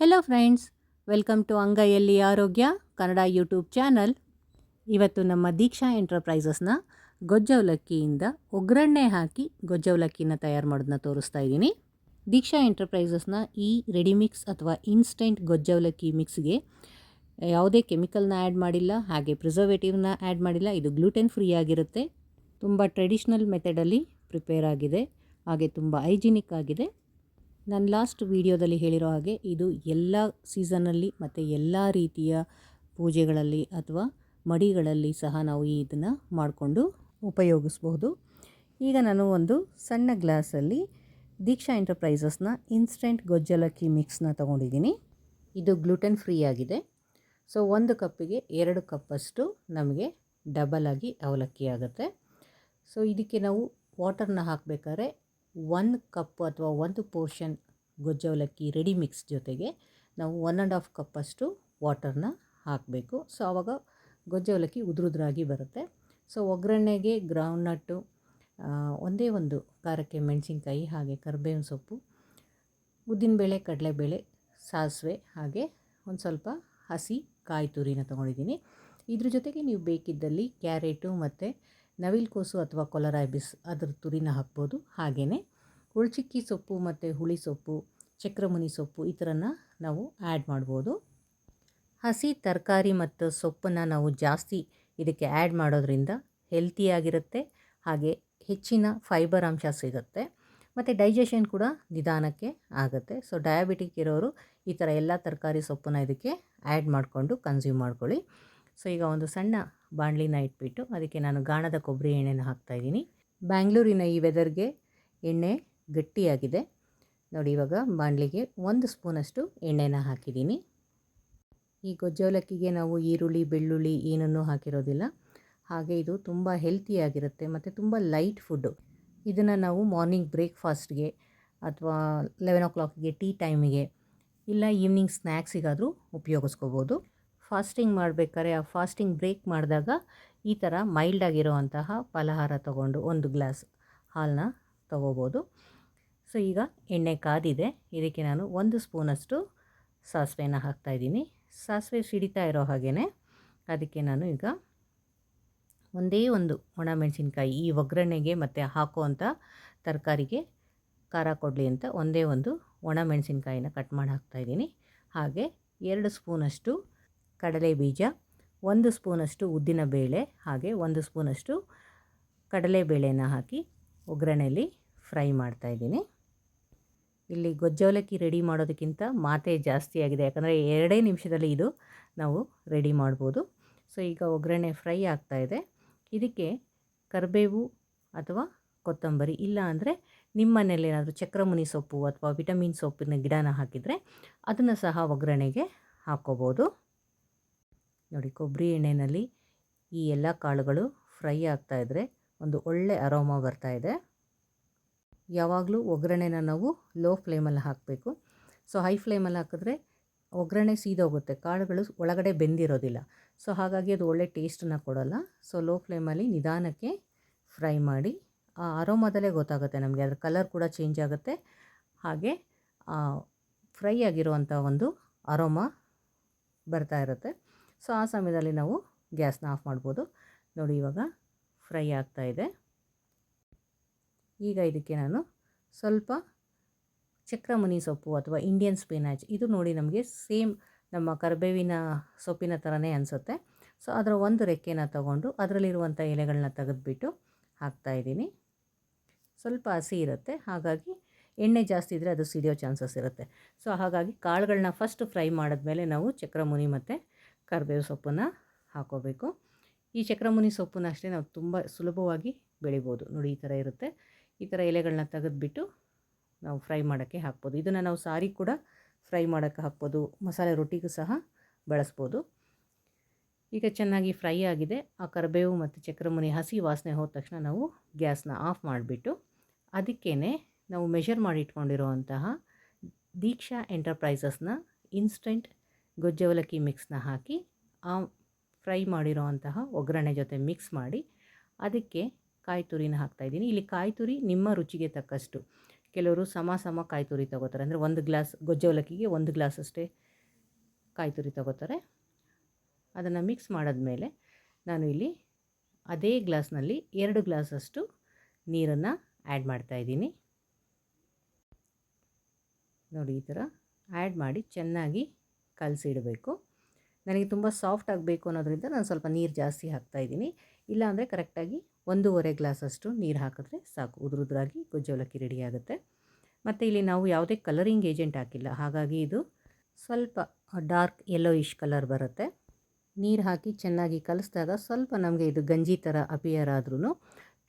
Hello friends, welcome to ಅಂಗೈಯಲ್ಲಿ ಆರೋಗ್ಯ Kannada YouTube channel. ಇವತ್ತು ನಮ್ಮ ದೀಕ್ಷಾ ಎಂಟರ್ಪ್ರೈಸಸ್ನ ಗೊಜ್ಜವಲಕ್ಕಿಯಿಂದ ಒಗ್ಗರಣೆ ಹಾಕಿ ಗೊಜ್ಜವಲಕ್ಕಿನ ತಯಾರು ಮಾಡೋದನ್ನ ತೋರಿಸ್ತಾ ಇದ್ದೀನಿ. ದೀಕ್ಷಾ ಎಂಟರ್ಪ್ರೈಸಸ್ನ ಈ ರೆಡಿಮಿಕ್ಸ್ ಅಥವಾ ಇನ್ಸ್ಟೆಂಟ್ ಗೊಜ್ಜವಲಕ್ಕಿ ಮಿಕ್ಸ್ಗೆ ಯಾವುದೇ ಕೆಮಿಕಲ್ನ ಆ್ಯಡ್ ಮಾಡಿಲ್ಲ, ಹಾಗೆ ಪ್ರಿಸರ್ವೇಟಿವ್ನ ಆ್ಯಡ್ ಮಾಡಿಲ್ಲ. ಇದು ಗ್ಲೂಟೆನ್ ಫ್ರೀ ಆಗಿರುತ್ತೆ, ತುಂಬ ಟ್ರೆಡಿಷ್ನಲ್ ಮೆಥಡಲ್ಲಿ ಪ್ರಿಪೇರ್ ಆಗಿದೆ, ಹಾಗೆ ತುಂಬ ಹೈಜಿನಿಕ್ ಆಗಿದೆ. ನಾನು ಲಾಸ್ಟ್ ವಿಡಿಯೋದಲ್ಲಿ ಹೇಳಿರೋ ಹಾಗೆ ಇದು ಎಲ್ಲ ಸೀಸನ್ನಲ್ಲಿ ಮತ್ತು ಎಲ್ಲ ರೀತಿಯ ಪೂಜೆಗಳಲ್ಲಿ ಅಥವಾ ಮಡಿಗಳಲ್ಲಿ ಸಹ ನಾವು ಇದನ್ನು ಮಾಡಿಕೊಂಡು ಉಪಯೋಗಿಸ್ಬೋದು. ಈಗ ನಾನು ಒಂದು ಸಣ್ಣ ಗ್ಲಾಸಲ್ಲಿ ದೀಕ್ಷಾ ಎಂಟರ್ಪ್ರೈಸಸ್ನ ಇನ್ಸ್ಟೆಂಟ್ ಗೊಜ್ಜವಲಕ್ಕಿ ಮಿಕ್ಸ್ನ ತೊಗೊಂಡಿದ್ದೀನಿ. ಇದು ಗ್ಲೂಟೆನ್ ಫ್ರೀ ಆಗಿದೆ. ಸೊ 1 ಕಪ್ಪಿಗೆ 2 ಕಪ್ಪಷ್ಟು ನಮಗೆ ಡಬಲ್ ಆಗಿ ಅವಲಕ್ಕಿ ಆಗುತ್ತೆ. ಸೊ ಇದಕ್ಕೆ ನಾವು ವಾಟರ್ನ ಹಾಕಬೇಕಾದ್ರೆ 1 ಕಪ್ ಅಥವಾ 1 ಪೋರ್ಷನ್ ಗೊಜ್ಜವಲಕ್ಕಿ ರೆಡಿ ಮಿಕ್ಸ್ ಜೊತೆಗೆ ನಾವು 1.5 ಕಪ್ಪಷ್ಟು ವಾಟರ್ನ ಹಾಕಬೇಕು. ಸೊ ಆವಾಗ ಗೊಜ್ಜವಲಕ್ಕಿ ಉದುರುದ್ರಾಗಿ ಬರುತ್ತೆ. ಸೊ ಒಗ್ಗರಣೆಗೆ ಗ್ರೌಂಡ್ನಟ್ಟು, ಒಂದೇ ಒಂದು ಖಾರಕ್ಕೆ ಮೆಣಸಿನ್ಕಾಯಿ, ಹಾಗೆ ಕರಿಬೇವಿನ ಸೊಪ್ಪು, ಉದ್ದಿನಬೇಳೆ, ಕಡಲೆಬೇಳೆ, ಸಾಸಿವೆ, ಹಾಗೆ ಒಂದು ಸ್ವಲ್ಪ ಹಸಿ ಕಾಯಿ ತುರಿನ ತೊಗೊಂಡಿದ್ದೀನಿ. ಇದ್ರ ಜೊತೆಗೆ ನೀವು ಬೇಕಿದ್ದಲ್ಲಿ ಕ್ಯಾರೆಟು ಮತ್ತು ನವಿಲುಕೋಸು ಅಥವಾ ಕೊಲರಾಬಿಸ್ ಅದ್ರ ತುರಿನ ಹಾಕ್ಬೋದು. ಹಾಗೆಯೇ ಹುಳ್ಚಿಕ್ಕಿ ಸೊಪ್ಪು ಮತ್ತು ಹುಳಿ ಸೊಪ್ಪು, ಚಕ್ರಮುನಿ ಸೊಪ್ಪು ಈ ಥರನ ನಾವು ಆ್ಯಡ್ ಮಾಡ್ಬೋದು. ಹಸಿ ತರಕಾರಿ ಮತ್ತು ಸೊಪ್ಪನ್ನು ನಾವು ಜಾಸ್ತಿ ಇದಕ್ಕೆ ಆ್ಯಡ್ ಮಾಡೋದ್ರಿಂದ ಹೆಲ್ತಿಯಾಗಿರುತ್ತೆ, ಹಾಗೆ ಹೆಚ್ಚಿನ ಫೈಬರ್ ಅಂಶ ಸಿಗುತ್ತೆ, ಮತ್ತು ಡೈಜೆಷನ್ ಕೂಡ ನಿಧಾನಕ್ಕೆ ಆಗುತ್ತೆ. ಸೊ ಡಯಾಬಿಟಿಕ್ ಇರೋರು ಈ ಥರ ಎಲ್ಲ ತರಕಾರಿ ಸೊಪ್ಪನ್ನ ಇದಕ್ಕೆ ಆ್ಯಡ್ ಮಾಡಿಕೊಂಡು ಕನ್ಸ್ಯೂಮ್ ಮಾಡ್ಕೊಳ್ಳಿ. ಸೊ ಈಗ ಒಂದು ಸಣ್ಣ ಬಾಣಲಿನ ಇಟ್ಬಿಟ್ಟು ಅದಕ್ಕೆ ನಾನು ಗಾಣದ ಕೊಬ್ಬರಿ ಎಣ್ಣೆನ ಹಾಕ್ತಾಯಿದ್ದೀನಿ. ಬ್ಯಾಂಗ್ಳೂರಿನ ಈ ವೆದರ್ಗೆ ಎಣ್ಣೆ ಗಟ್ಟಿಯಾಗಿದೆ ನೋಡಿ. ಇವಾಗ ಬಾಣಲಿಗೆ 1 ಸ್ಪೂನಷ್ಟು ಎಣ್ಣೆನ ಹಾಕಿದ್ದೀನಿ. ಈ ಗೊಜ್ಜವಲಕ್ಕಿಗೆ ನಾವು ಈರುಳ್ಳಿ, ಬೆಳ್ಳುಳ್ಳಿ ಏನನ್ನೂ ಹಾಕಿರೋದಿಲ್ಲ, ಹಾಗೆ ಇದು ತುಂಬ ಹೆಲ್ತಿಯಾಗಿರುತ್ತೆ ಮತ್ತು ತುಂಬ ಲೈಟ್ ಫುಡ್ಡು. ಇದನ್ನು ನಾವು ಮಾರ್ನಿಂಗ್ ಬ್ರೇಕ್ಫಾಸ್ಟ್ಗೆ ಅಥವಾ 11 o'clockಗೆ ಟೀ ಟೈಮಿಗೆ ಇಲ್ಲ ಈವ್ನಿಂಗ್ ಸ್ನ್ಯಾಕ್ಸಿಗಾದರೂ ಉಪಯೋಗಿಸ್ಕೋಬೋದು. ಫಾಸ್ಟಿಂಗ್ ಮಾಡಬೇಕಾದ್ರೆ ಆ ಫಾಸ್ಟಿಂಗ್ ಬ್ರೇಕ್ ಮಾಡಿದಾಗ ಈ ಥರ ಮೈಲ್ಡ್ ಆಗಿರೋವಂತಹ ಫಲಹಾರ ತೊಗೊಂಡು 1 ಗ್ಲಾಸ್ ಹಾಲನ್ನ ತೊಗೋಬೋದು. ಸೊ ಈಗ ಎಣ್ಣೆ ಕಾದಿದೆ, ಇದಕ್ಕೆ ನಾನು 1 ಸ್ಪೂನಷ್ಟು ಸಾಸಿವೆನ ಹಾಕ್ತಾಯಿದ್ದೀನಿ. ಸಾಸಿವೆ ಸಿಡಿತಾ ಇರೋ ಹಾಗೇ ಅದಕ್ಕೆ ನಾನು ಈಗ ಒಂದೇ ಒಂದು ಒಣಮೆಣಸಿನ್ಕಾಯಿ, ಈ ಒಗ್ಗರಣೆಗೆ ಮತ್ತು ಹಾಕುವಂಥ ತರಕಾರಿಗೆ ಖಾರ ಕೊಡಲಿ ಅಂತ ಒಂದೇ ಒಂದು ಒಣಮೆಣಸಿನ್ಕಾಯಿನ ಕಟ್ ಮಾಡಿ ಹಾಕ್ತಾಯಿದ್ದೀನಿ. ಹಾಗೆ 2 ಸ್ಪೂನಷ್ಟು ಕಡಲೆ ಬೀಜ, 1 ಸ್ಪೂನಷ್ಟು ಉದ್ದಿನ ಬೇಳೆ, ಹಾಗೆ 1 ಸ್ಪೂನಷ್ಟು ಕಡಲೆಬೇಳೆನ ಹಾಕಿ ಒಗ್ಗರಣೆಯಲ್ಲಿ ಫ್ರೈ ಮಾಡ್ತಾಯಿದ್ದೀನಿ. ಇಲ್ಲಿ ಗೊಜ್ಜವಲಕ್ಕಿ ರೆಡಿ ಮಾಡೋದಕ್ಕಿಂತ ಮಾತೇ ಜಾಸ್ತಿ ಆಗಿದೆ, ಯಾಕಂದರೆ 2 ನಿಮಿಷದಲ್ಲಿ ಇದು ನಾವು ರೆಡಿ ಮಾಡ್ಬೋದು. ಸೊ ಈಗ ಒಗ್ಗರಣೆ ಫ್ರೈ ಆಗ್ತಾಯಿದೆ. ಇದಕ್ಕೆ ಕರಿಬೇವು ಅಥವಾ ಕೊತ್ತಂಬರಿ, ಇಲ್ಲ ಅಂದರೆ ನಿಮ್ಮ ಮನೇಲಿ ಏನಾದರೂ ಚಕ್ರಮುನಿ ಸೊಪ್ಪು ಅಥವಾ ವಿಟಮಿನ್ ಸೊಪ್ಪಿನ ಗಿಡನ ಹಾಕಿದರೆ ಅದನ್ನು ಸಹ ಒಗ್ಗರಣೆಗೆ ಹಾಕ್ಕೋಬೋದು. ನೋಡಿ, ಕೊಬ್ಬರಿ ಎಣ್ಣೆಯಲ್ಲಿ ಈ ಎಲ್ಲ ಕಾಳುಗಳು ಫ್ರೈ ಆಗ್ತಾಯಿದ್ರೆ ಒಂದು ಒಳ್ಳೆ ಅರೋಮಾ ಬರ್ತಾಯಿದೆ. ಯಾವಾಗಲೂ ಒಗ್ಗರಣೆನ ನಾವು ಲೋ ಫ್ಲೇಮಲ್ಲಿ ಹಾಕಬೇಕು. ಸೊ ಹೈ ಫ್ಲೇಮಲ್ಲಿ ಹಾಕಿದ್ರೆ ಒಗ್ಗರಣೆ ಸೀದೋಗುತ್ತೆ, ಕಾಳುಗಳು ಒಳಗಡೆ ಬೆಂದಿರೋದಿಲ್ಲ. ಸೊ ಹಾಗಾಗಿ ಅದು ಒಳ್ಳೆ ಟೇಸ್ಟನ್ನು ಕೊಡೋಲ್ಲ. ಸೊ ಲೋ ಫ್ಲೇಮಲ್ಲಿ ನಿಧಾನಕ್ಕೆ ಫ್ರೈ ಮಾಡಿ. ಆ ಅರೋಮಾದಲ್ಲೇ ಗೊತ್ತಾಗುತ್ತೆ ನಮಗೆ, ಅದರ ಕಲರ್ ಕೂಡ ಚೇಂಜ್ ಆಗುತ್ತೆ, ಹಾಗೆ ಫ್ರೈ ಆಗಿರುವಂಥ ಒಂದು ಅರೋಮಾ ಬರ್ತಾ ಇರುತ್ತೆ. ಸೊ ಆ ಸಮಯದಲ್ಲಿ ನಾವು ಗ್ಯಾಸ್ನ ಆಫ್ ಮಾಡ್ಬೋದು. ನೋಡಿ, ಇವಾಗ ಫ್ರೈ ಆಗ್ತಾಯಿದೆ. ಈಗ ಇದಕ್ಕೆ ನಾನು ಸ್ವಲ್ಪ ಚಕ್ರಮುನಿ ಸೊಪ್ಪು ಅಥವಾ ಇಂಡಿಯನ್ ಸ್ಪಿನಾಚ್, ಇದು ನೋಡಿ ನಮಗೆ ಸೇಮ್ ನಮ್ಮ ಕರಿಬೇವಿನ ಸೊಪ್ಪಿನ ಥರನೇ ಅನಿಸುತ್ತೆ. ಸೊ ಅದರ ಒಂದು ರೆಕ್ಕೆನ ತಗೊಂಡು ಅದರಲ್ಲಿರುವಂಥ ಎಲೆಗಳನ್ನ ತೆಗೆದುಬಿಟ್ಟು ಹಾಕ್ತಾಯಿದ್ದೀನಿ. ಸ್ವಲ್ಪ ಹಸಿ ಇರುತ್ತೆ, ಹಾಗಾಗಿ ಎಣ್ಣೆ ಜಾಸ್ತಿ ಇದ್ದರೆ ಅದು ಸಿಡಿಯೋ ಚಾನ್ಸಸ್ ಇರುತ್ತೆ. ಸೊ ಹಾಗಾಗಿ ಕಾಳುಗಳನ್ನ ಫಸ್ಟ್ ಫ್ರೈ ಮಾಡಿದ್ಮೇಲೆ ನಾವು ಚಕ್ರಮುನಿ ಮತ್ತು ಕರಿಬೇವು ಸೊಪ್ಪನ್ನು ಹಾಕೋಬೇಕು. ಈ ಚಕ್ರಮುನಿ ಸೊಪ್ಪನ್ನ ಅಷ್ಟೇ ನಾವು ತುಂಬ ಸುಲಭವಾಗಿ ಬೆಳಿಬೋದು. ನೋಡಿ, ಈ ಥರ ಇರುತ್ತೆ. ಈ ಥರ ಎಲೆಗಳನ್ನ ತೆಗೆದುಬಿಟ್ಟು ನಾವು ಫ್ರೈ ಮಾಡೋಕ್ಕೆ ಹಾಕ್ಬೋದು. ಇದನ್ನು ನಾವು ಸಾರಿ ಕೂಡ ಫ್ರೈ ಮಾಡೋಕ್ಕೆ ಹಾಕ್ಬೋದು, ಮಸಾಲೆ ರೊಟ್ಟಿಗೂ ಸಹ ಬಳಸ್ಬೋದು. ಈಗ ಚೆನ್ನಾಗಿ ಫ್ರೈ ಆಗಿದೆ. ಆ ಕರಿಬೇವು ಮತ್ತು ಚಕ್ರಮುನಿ ಹಸಿ ವಾಸನೆ ಹೋದ ತಕ್ಷಣ ನಾವು ಗ್ಯಾಸ್ನ ಆಫ್ ಮಾಡಿಬಿಟ್ಟು ಅದಕ್ಕೇ ನಾವು ಮೆಷರ್ ಮಾಡಿ ಇಟ್ಕೊಂಡಿರೋವಂತಹ ದೀಕ್ಷಾ ಎಂಟರ್ಪ್ರೈಸಸ್ನ ಇನ್ಸ್ಟೆಂಟ್ ಗೊಜ್ಜವಲಕ್ಕಿ ಮಿಕ್ಸ್ನ ಹಾಕಿ ಆ ಫ್ರೈ ಮಾಡಿರೋವಂತಹ ಒಗ್ಗರಣೆ ಜೊತೆ ಮಿಕ್ಸ್ ಮಾಡಿ ಅದಕ್ಕೆ ಕಾಯಿ ತುರಿನ ಹಾಕ್ತಾಯಿದ್ದೀನಿ. ಇಲ್ಲಿ ಕಾಯಿ ತುರಿ ನಿಮ್ಮ ರುಚಿಗೆ ತಕ್ಕಷ್ಟು, ಕೆಲವರು ಸಮ ಕಾಯಿ ತುರಿ ತೊಗೋತಾರೆ. ಅಂದರೆ 1 ಗ್ಲಾಸ್ ಗೊಜ್ಜು ಅವಲಕ್ಕಿಗೆ 1 ಗ್ಲಾಸ್ ಅಷ್ಟೇ ಕಾಯಿ ತುರಿ ತೊಗೋತಾರೆ. ಅದನ್ನು ಮಿಕ್ಸ್ ಮಾಡಿದ್ಮೇಲೆ ನಾನು ಇಲ್ಲಿ ಅದೇ ಗ್ಲಾಸ್ನಲ್ಲಿ 2 ಗ್ಲಾಸಷ್ಟು ನೀರನ್ನು ಆ್ಯಡ್ ಮಾಡ್ತಾಯಿದ್ದೀನಿ. ನೋಡಿ ಈ ಥರ ಆ್ಯಡ್ ಮಾಡಿ ಚೆನ್ನಾಗಿ ಕಲಸಿಡಬೇಕು. ನನಗೆ ತುಂಬ ಸಾಫ್ಟ್ ಆಗಬೇಕು ಅನ್ನೋದ್ರಿಂದ ನಾನು ಸ್ವಲ್ಪ ನೀರು ಜಾಸ್ತಿ ಹಾಕ್ತಾಯಿದ್ದೀನಿ. ಇಲ್ಲಾಂದರೆ ಕರೆಕ್ಟಾಗಿ 1.5 ಗ್ಲಾಸಷ್ಟು ನೀರು ಹಾಕಿದ್ರೆ ಸಾಕು, ಉದುರಾಗಿ ಗೊಜ್ಜು ಅವಲಕ್ಕಿ ರೆಡಿ ಆಗುತ್ತೆ. ಮತ್ತು ಇಲ್ಲಿ ನಾವು ಯಾವುದೇ ಕಲರಿಂಗ್ ಏಜೆಂಟ್ ಹಾಕಿಲ್ಲ, ಹಾಗಾಗಿ ಇದು ಸ್ವಲ್ಪ ಡಾರ್ಕ್ ಯೆಲ್ಲೋಯಿಶ್ ಕಲರ್ ಬರುತ್ತೆ. ನೀರು ಹಾಕಿ ಚೆನ್ನಾಗಿ ಕಲಿಸಿದಾಗ ಸ್ವಲ್ಪ ನಮಗೆ ಇದು ಗಂಜಿ ಥರ ಅಪಿಯರ್ ಆದ್ರೂ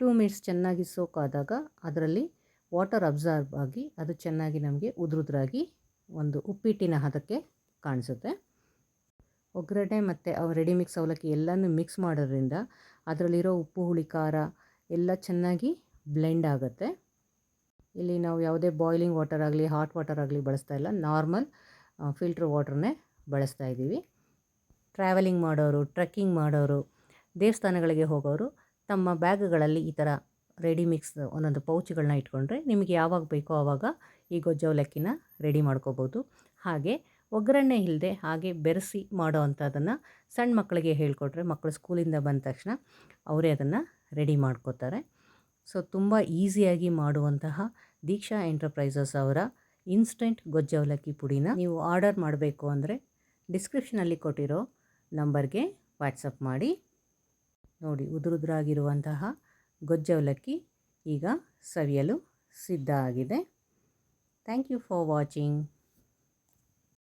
2 ಮಿನಿಟ್ಸ್ ಚೆನ್ನಾಗಿ ಸೋಕ್ ಆದಾಗ ಅದರಲ್ಲಿ ವಾಟರ್ ಅಬ್ಸಾರ್ಬ್ ಆಗಿ ಅದು ಚೆನ್ನಾಗಿ ನಮಗೆ ಉದುರಾಗಿ ಒಂದು ಉಪ್ಪಿಟ್ಟಿನ ಹದಕ್ಕೆ ಕಾಣಿಸುತ್ತೆ. ಒಗ್ಗರಣೆ ಮತ್ತು ರೆಡಿ ಮಿಕ್ಸ್ ಅವಲಕ್ಕಿ ಎಲ್ಲನೂ ಮಿಕ್ಸ್ ಮಾಡೋದ್ರಿಂದ ಅದರಲ್ಲಿರೋ ಉಪ್ಪು ಹುಳಿ ಖಾರ ಎಲ್ಲ ಚೆನ್ನಾಗಿ ಬ್ಲೆಂಡ್ ಆಗುತ್ತೆ. ಇಲ್ಲಿ ನಾವು ಯಾವುದೇ ಬಾಯ್ಲಿಂಗ್ ವಾಟರ್ ಆಗಲಿ ಹಾಟ್ ವಾಟರ್ ಆಗಲಿ ಬಳಸ್ತಾ ಇಲ್ಲ, ನಾರ್ಮಲ್ ಫಿಲ್ಟರ್ ವಾಟರ್ನೇ ಬಳಸ್ತಾ ಇದ್ದೀವಿ. ಟ್ರಾವೆಲಿಂಗ್ ಮಾಡೋರು, ಟ್ರೆಕ್ಕಿಂಗ್ ಮಾಡೋರು, ದೇವಸ್ಥಾನಗಳಿಗೆ ಹೋಗೋರು ತಮ್ಮ ಬ್ಯಾಗ್ಗಳಲ್ಲಿ ಈ ಥರ ರೆಡಿ ಮಿಕ್ಸ್ ಒಂದೊಂದು ಪೌಚ್ಗಳನ್ನ ಇಟ್ಕೊಂಡ್ರೆ ನಿಮಗೆ ಯಾವಾಗ ಬೇಕೋ ಆವಾಗ ಈ ಗೊಜ್ಜು ಅವಲಕ್ಕಿನ ರೆಡಿ ಮಾಡ್ಕೋಬೋದು. ಹಾಗೆ ಒಗ್ಗರಣೆ ಇಲ್ಲದೆ ಹಾಗೆ ಬೆರೆಸಿ ಮಾಡೋ ಅಂಥದ್ದನ್ನು ಸಣ್ಣ ಮಕ್ಕಳಿಗೆ ಹೇಳಿಕೊಟ್ರೆ ಮಕ್ಕಳು ಸ್ಕೂಲಿಂದ ಬಂದ ತಕ್ಷಣ ಅವರೇ ಅದನ್ನು ರೆಡಿ ಮಾಡ್ಕೋತಾರೆ. ಸೊ ತುಂಬ ಈಸಿಯಾಗಿ ಮಾಡುವಂತಹ ದೀಕ್ಷಾ ಎಂಟರ್ಪ್ರೈಸಸ್ ಅವರ ಇನ್ಸ್ಟೆಂಟ್ ಗೊಜ್ಜು ಅವಲಕ್ಕಿ ಪುಡಿನ ನೀವು ಆರ್ಡರ್ ಮಾಡಬೇಕು ಅಂದರೆ ಡಿಸ್ಕ್ರಿಪ್ಷನಲ್ಲಿ ಕೊಟ್ಟಿರೋ ನಂಬರ್ಗೆ ವಾಟ್ಸಪ್ ಮಾಡಿ. ನೋಡಿ ಉದುರಾಗಿರುವಂತಹ ಗೊಜ್ಜು ಅವಲಕ್ಕಿ ಈಗ ಸವಿಯಲು ಸಿದ್ಧ ಆಗಿದೆ. Thank you for watching.